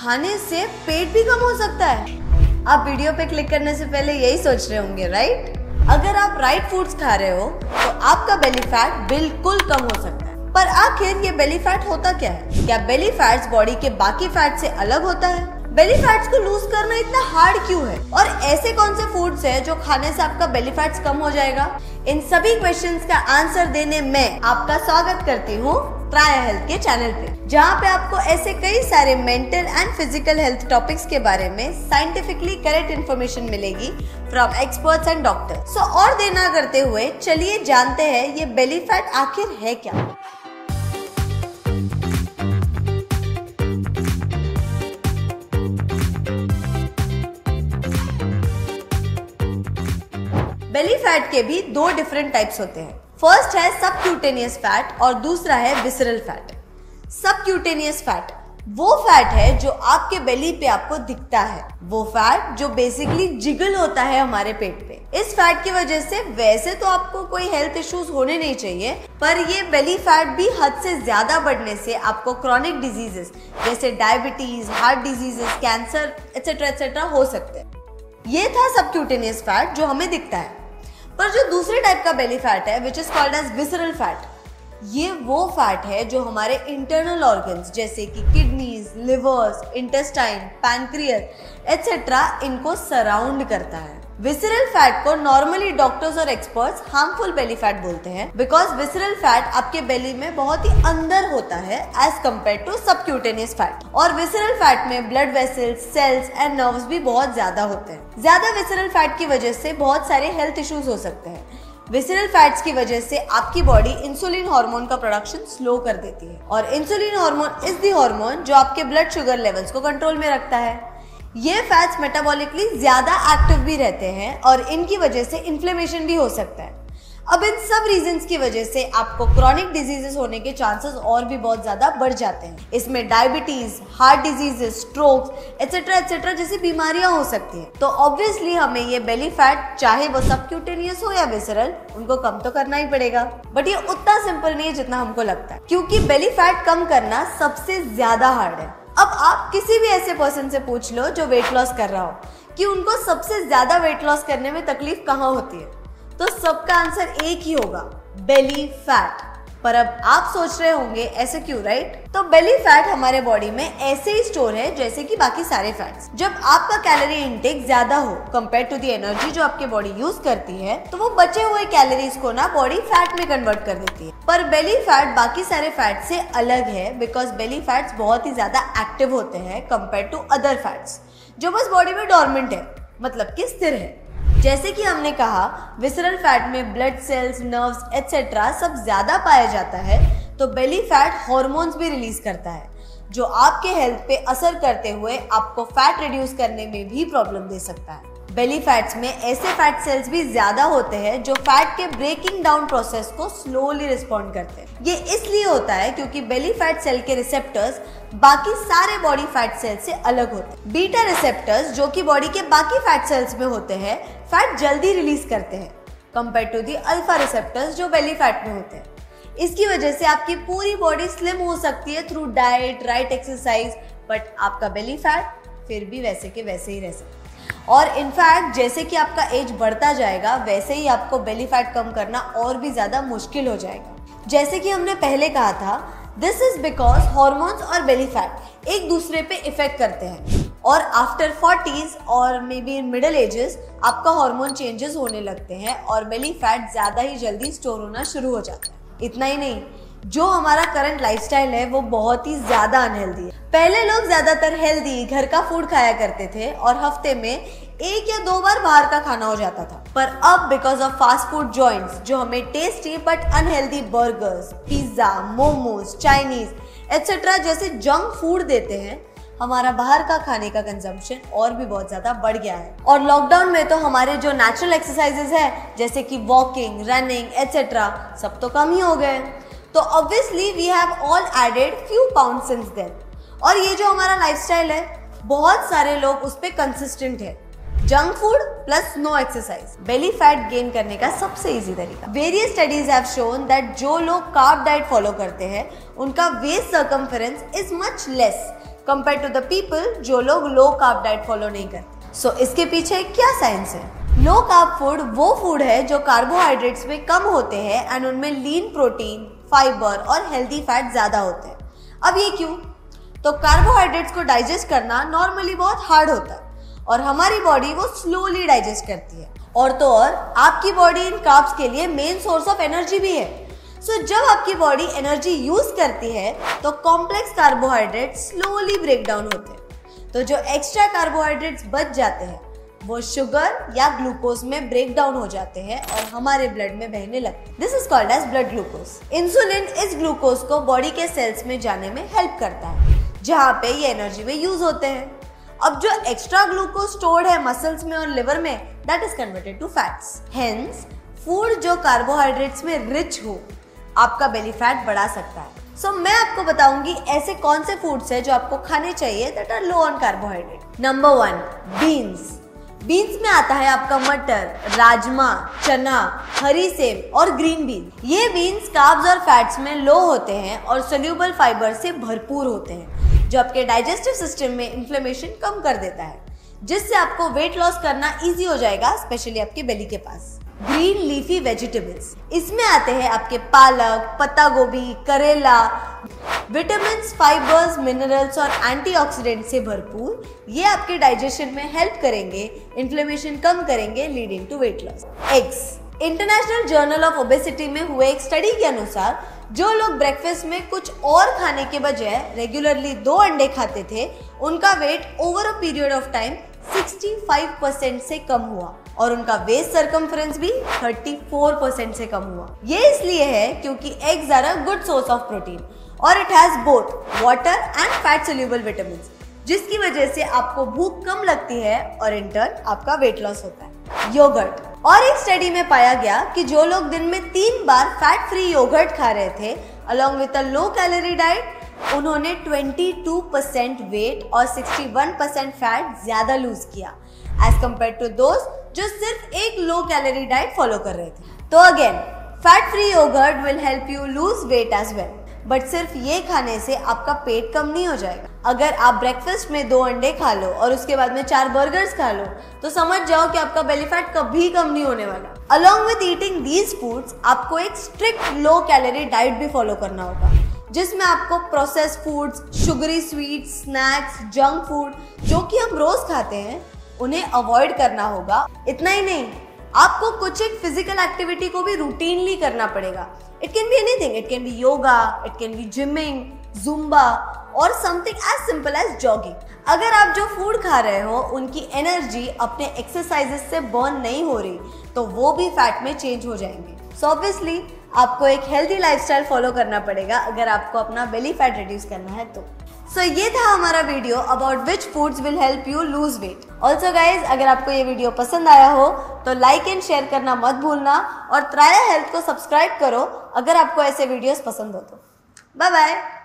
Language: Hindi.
खाने से पेट भी कम हो सकता है? आप वीडियो पे क्लिक करने से पहले यही सोच रहे होंगे, राइट? अगर आप राइट फूड्स खा रहे हो तो आपका बेली फैट बिल्कुल कम हो सकता है। पर आखिर ये बेली फैट होता क्या है? क्या बेली फैट्स बॉडी के बाकी फैट से अलग होता है? बेली फैट्स को लूज करना इतना हार्ड क्यों है? और ऐसे कौन से फूड्स हैं जो खाने से आपका बेली फैट्स कम हो जाएगा? इन सभी क्वेश्चंस का आंसर देने में आपका स्वागत करती हूँ ट्राई हेल्थ के चैनल पे, जहाँ पे आपको ऐसे कई सारे mental and physical health topics के बारे में साइंटिफिकली करेक्ट इन्फॉर्मेशन मिलेगी फ्रॉम एक्सपर्ट्स एंड डॉक्टर्स। सो और देर ना करते हुए चलिए जानते हैं ये बेली फैट आखिर है क्या। बेली फैट के भी दो डिफरेंट टाइप्स होते हैं। फर्स्ट है सबक्यूटेनियस फैट और दूसरा है विसरल फैट। सबक्यूटेनियस फैट वो फैट है जो आपके बेली पे आपको दिखता है, वो फैट जो बेसिकली जिगल होता है हमारे पेट पे। इस फैट की वजह से वैसे तो आपको कोई हेल्थ इश्यूज होने नहीं चाहिए, पर ये बेली फैट भी हद से ज्यादा बढ़ने से आपको क्रॉनिक डिजीजेस जैसे diabetes, heart diseases, cancer etcetera हो सकते हैं। ये था सबक्यूटेनियस फैट जो हमें दिखता है। पर जो दूसरे टाइप का बेली फैट है which is called as visceral fat, ये वो फैट है जो हमारे इंटरनल ऑर्गन्स जैसे कि किडनीज, लिवर्स, इंटेस्टाइन, पैनक्रियस एटसेट्रा इनको सराउंड करता है। विसरल फैट को नॉर्मली डॉक्टर्स और एक्सपर्ट्स हार्मफुल बेली फैट बोलते हैं बिकॉज विसरल फैट आपके बेली में बहुत ही अंदर होता है as compare to subcutaneous fat. और विसरल फैट में blood vessels, cells and nerves भी बहुत ज्यादा होते हैं। ज्यादा विसरल फैट की वजह से बहुत सारे हेल्थ इश्यूज हो सकते हैं। विसरल फैट्स की वजह से आपकी बॉडी इंसुलिन हार्मोन का प्रोडक्शन स्लो कर देती है और insulin hormone is the hormone जो आपके ब्लड शुगर लेवल्स को कंट्रोल में रखता है। ये फैट्स मेटाबॉलिकली ज्यादा एक्टिव भी रहते हैं और इनकी वजह से इन्फ्लेमेशन भी हो सकता है। अब इन सब रीजंस की वजह से आपको क्रॉनिक डिजीजेस होने के चांसेस और भी बहुत ज्यादा बढ़ जाते हैं। इसमें diabetes, heart diseases, strokes etcetera जैसी बीमारियां हो सकती हैं। तो ऑब्वियसली हमें ये बेली फैट चाहे वो सबक्यूटेनियस हो या विसरल, उनको कम तो करना ही पड़ेगा। बट ये उतना सिंपल नहीं है जितना हमको लगता है, क्योंकि बेली फैट कम करना सबसे ज्यादा हार्ड है। अब आप किसी भी ऐसे पर्सन से पूछ लो जो वेट लॉस कर रहा हो कि उनको सबसे ज्यादा वेट लॉस करने में तकलीफ कहाँ होती है, तो सबका आंसर एक ही होगा, बेली फैट। पर अब आप सोच रहे होंगे ऐसे क्यों, राइट? तो बेली फैट हमारे बॉडी में ऐसे ही स्टोर है जैसे कि बाकी सारे फैट्स। जब आपका कैलोरी इनटेक ज्यादा हो कंपेयर टू द एनर्जी जो आपकी बॉडी यूज करती है, तो वो बचे हुए कैलोरीज को ना बॉडी फैट में कन्वर्ट कर देती है। पर बेली फैट बाकी सारे फैट से अलग है बिकॉज बेली फैट्स बहुत ही ज्यादा एक्टिव होते हैं कंपेयर टू अदर फैट्स जो बस बॉडी में डॉर्मेंट है, मतलब कि स्थिर है। जैसे कि हमने कहा विसरल फैट में ब्लड सेल्स, नर्व्स एटसेट्रा सब ज्यादा पाया जाता है, तो बेली फैट हॉर्मोन्स भी रिलीज करता है जो आपके हेल्थ पे असर करते हुए आपको फैट रिड्यूस करने में भी प्रॉब्लम दे सकता है। बेली फैट्स में ऐसे फैट सेल्स भी ज्यादा होते हैं जो फैट के ब्रेकिंग डाउन प्रोसेस को स्लोली रिस्पॉन्ड करते हैं। ये इसलिए होता है क्योंकि बेली फैट सेल के रिसेप्टर्स बाकी सारे बॉडी फैट सेल से अलग होते हैं। बीटा रिसेप्टर्स जो कि बॉडी के बाकी फैट सेल्स में होते हैं फैट जल्दी रिलीज करते हैं compare to the alpha receptors जो बेली फैट में होते हैं। इसकी वजह से आपकी पूरी बॉडी स्लिम हो सकती है through diet, right exercise, but आपका बेली फैट फिर भी वैसे के वैसे ही रह सकता है। और इनफैक्ट जैसे कि आपका एज बढ़ता जाएगा वैसे ही आपको बेली फैट कम करना और भी ज्यादा मुश्किल हो जाएगा। जैसे कि हमने पहले कहा था, दिस इज बिकॉज हॉर्मोन्स और बेली फैट एक दूसरे पे इफेक्ट करते हैं और आफ्टर 40s और may be in middle ages आपका हार्मोन चेंजेस होने लगते हैं और बेली फैट ज्यादा ही जल्दी स्टोर होना शुरू हो जाता है। इतना ही नहीं, जो हमारा करंट लाइफस्टाइल है वो बहुत ही ज्यादा अनहेल्दी है। पहले लोग ज्यादातर हेल्दी घर का फूड खाया करते थे और हफ्ते में 1 या 2 बार बाहर का खाना हो जाता था। पर अब because of fast food joints जो हमें tasty but unhealthy burgers, pizza, momos, Chinese etcetera जैसे जंक फूड देते हैं, हमारा बाहर का खाने का कंजम्पशन और भी बहुत ज्यादा बढ़ गया है। और लॉकडाउन में तो हमारे जो नेचुरल एक्सरसाइजेस है जैसे कि वॉकिंग, रनिंग एटसेट्रा सब तो कम ही हो गए। तो obviously we have all added few pound since then. और ये जो हमारा लाइफस्टाइल है बहुत सारे लोग उस पर कंसिस्टेंट है। Junk food plus no exercise belly fat gain करने का सबसे इजी तरीका। Various studies have shown that जो लोग कार्ब डाइट फॉलो करते हैं उनका waist circumference is much less compare to the people जो लोग लो कार्ब डाइट फॉलो नहीं करते। सो इसके पीछे क्या साइंस है? लो कार्ब फूड वो फूड है जो कार्बोहाइड्रेट्स में कम होते हैं एंड उनमें लीन प्रोटीन, फाइबर और हेल्दी फैट ज्यादा होते हैं। अब ये क्यों? तो कार्बोहाइड्रेट्स को डाइजेस्ट करना नॉर्मली बहुत हार्ड होता है और हमारी बॉडी वो स्लोली डाइजेस्ट करती है। और तो और आपकी बॉडी इन कार्ब्स के लिए मेन सोर्स ऑफ एनर्जी भी है। सो जब आपकी बॉडी एनर्जी यूज करती है तो complex carbohydrate slowly break down होते हैं। तो जो एक्स्ट्रा कार्बोहाइड्रेट्स बच जाते हैं वो शुगर या ग्लूकोज में ब्रेक डाउन हो जाते हैं और हमारे ब्लड में बहने लगते हैं। This is called as blood glucose. Insulin इस ग्लूकोज को बॉडी के सेल्स में जाने में हेल्प करता है जहाँ पे ये एनर्जी में यूज होते हैं। अब जो एक्स्ट्रा ग्लूकोज स्टोर्ड है मसल्स में और लिवर में, that is converted to fats. Hence food जो कार्बोहाइड्रेट्स में रिच हो आपका बेली फैट बढ़ा सकता है। सो मैं आपको बताऊंगी ऐसे कौन से फूड्स है जो आपको खाने चाहिए that are low on carbohydrate. Number 1, beans. Beans में आता है आपका मटर, राजमा, चना, हरी सेब और ग्रीन बीन। ये बीन्स कार्ब्स और फैट्स में लो होते हैं और सोल्यूबल फाइबर से भरपूर होते हैं जो आपके डाइजेस्टिव सिस्टम में इन्फ्लेमेशन कम कर देता है, जिससे आपको वेट लॉस करना इजी हो जाएगा, स्पेशली आपके बेली के पास। ग्रीन लीफी वेजिटेबल्स, इसमें आते हैं आपके पालक, पत्ता गोभी, करेला। विटामिन, फाइबर्स, मिनरल्स और एंटीऑक्सीडेंट से भरपूर ये आपके डाइजेशन में हेल्प करेंगे, इन्फ्लेमेशन कम करेंगे, leading to weight loss. Eggs. International Journal of Obesity में हुए एक स्टडी के अनुसार जो लोग ब्रेकफास्ट में कुछ और खाने के बजाय रेगुलरली 2 अंडे खाते थे उनका weight over a period of time 65% से कम हुआ और उनका वेस्ट सर्कम्फ्रेंस भी 34% से कम हुआ। ये इसलिए है क्योंकि eggs are a good source of protein और it has both water and fat soluble vitamins, जिसकी वजह से आपको भूख कम लगती है और इन टर्न आपका वेट लॉस होता है। योगर्ट। और एक स्टडी में पाया गया कि जो लोग दिन में 3 बार फैट फ्री योगर्ट खा रहे थे along with a low calorie diet, उन्होंने 22% वेट और 61% फैट ज्यादा लूज किया एज कम्पेयर टू दोस्त जो सिर्फ एक लो कैलोरी डाइट फॉलो कर रहे थे। तो again fat free yoghurt will help you lose weight as well, but सिर्फ ये खाने से आपका पेट कम नहीं हो जाएगा। अगर आप ब्रेकफास्ट में 2 अंडे खा लो और उसके बाद में 4 बर्गर्स खा लो तो समझ जाओ कि आपका बेली फैट कभी कम नहीं होने वाला। Along with eating these foods आपको एक स्ट्रिक्ट लो कैलोरी डाइट भी फॉलो करना होगा, जिसमें आपको processed foods, sugary sweets, snacks, junk food जो कि हम रोज खाते हैं उन्हें अवॉइड करना होगा। इतना ही नहीं, आपको कुछ एक फिजिकल एक्टिविटी को भी रूटीनली करना पड़ेगा। It can be anything, it can be yoga, it can be gymming, zumba और something as simple as jogging. अगर आप जो फूड खा रहे हो उनकी एनर्जी अपने एक्सरसाइजेस से बर्न नहीं हो रही तो वो भी फैट में चेंज हो जाएंगे। सो ऑब्वियसली आपको एक हेल्दी लाइफस्टाइल फॉलो करना पड़ेगा अगर आपको अपना बेली फैट रिड्यूस करना है तो। सो ये था हमारा video about which foods will help you lose wait. Also guys, अगर आपको ये वीडियो पसंद आया हो तो लाइक एंड शेयर करना मत भूलना और त्राया हेल्थ को सब्सक्राइब करो अगर आपको ऐसे वीडियोस पसंद हो तो। Bye bye.